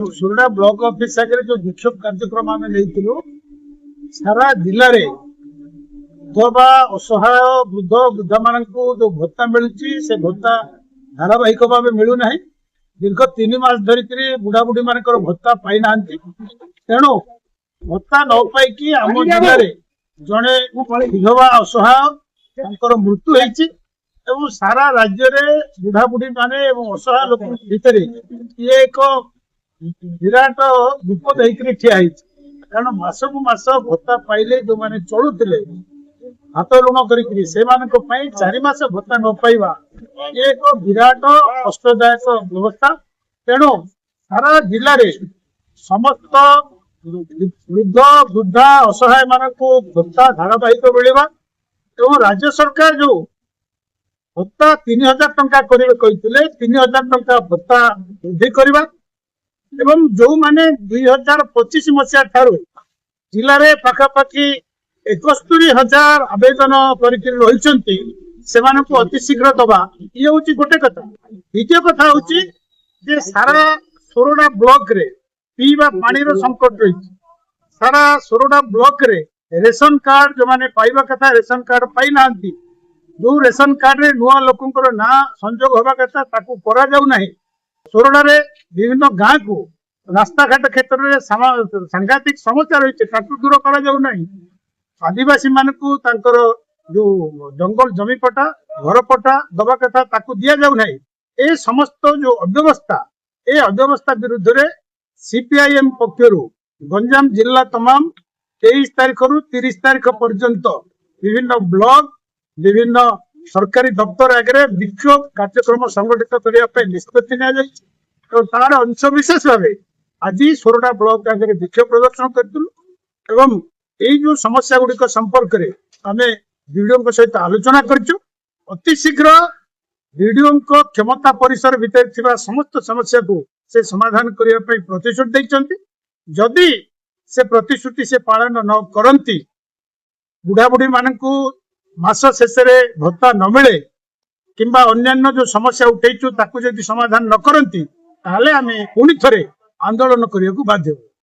सुरडा block office आगे जो विक्षोभ कार्यक्रम आम नहीं सारा जिले में विधवा असहाय वृद्ध वृद्धा मान जो भत्ता मिलूँ से भत्ता धारावाहिक भाव मिलूना दीर्घ 3 मास धरिक बुढ़ा बुढ़ी मान भत्ता पाई ना तेणु भत्ता न पाई आम जिले में जड़े विधवा असहाय मृत्यु होती सारा राज्य में बुढ़ा बुढ़ी मान असहाय लोक भितर ये एक विराट विपद होकर ठिया कारण मासक मास भत्ता पाइले जो मैंने चलुले हाथ ऋण कर 4 मास भत्ता न पाइबा ये एक विराट कष्टदायक व्यवस्था तेणु सारा जिले में समस्त वृद्ध वृद्धा असहाय मान भत्ता धारावाहिक मिलवा एवं राज्य सरकार जो भत्ता 3000 टंका करेंगे कहते 3000 टंका भत्ता वृद्धि करवा एवं जो माने 2025 मसीहा ठारू जिले में पाखापाखि 71,000 आवेदन करती अति शीघ्र दबा ये हूँ गोटे कथा। द्वितीय कथा हूँ सारा सोरडा ब्लॉक रे पीवा पानी संकट रही सारा सोरडा ब्लॉक रे रेशन कार्ड जो माने पाइबा कथा रेशन कार्ड पाई ना जो रेशन कार्ड रे नुआ लोकंकर ना संजोग होगा कथा ताकू करा जाऊ नहीं सोरडा रे विभिन्न गाँ को रास्ता घाट क्षेत्र में सांघातिक समस्या रही दूर करा जाऊ नहीं आदिवासी मान जो जंगल जमी पटा घर पटा दबा कथा ताकू दिया जाऊ नहीं ए समस्त जो अव्यवस्था विरुद्ध रे सीपीआईएम पक्षर गंजाम जिला तमाम 23 तारीख रु 30 तारीख पर्यंत विभिन्न ब्लॉक विभिन्न सरकारी दफ्तर आगे विक्षोभ कार्यक्रम संगठित करने निष्पत्ति नि तार अंश विशेष भाव आज सोरडा ब्लॉक आगे विक्षोभ प्रदर्शन करूँ जो समस्या गुड़िक संपर्क में आम वीडियो सहित आलोचना करूँ अति शीघ्र वीडियो क्षमता परिसर भितर समस्त समस्या को से समाधान करने प्रतिश्रुति देते जदि से प्रतिश्रुति से पालन न करती बुढ़ा बुढ़ी मान मास शेष भत्ता न मिले किंबा अन्यान्य जो समस्या उठेचु ताकू जदि समाधान न करती ताले आमे पुणी थरे आंदोलन करने को बाध्य।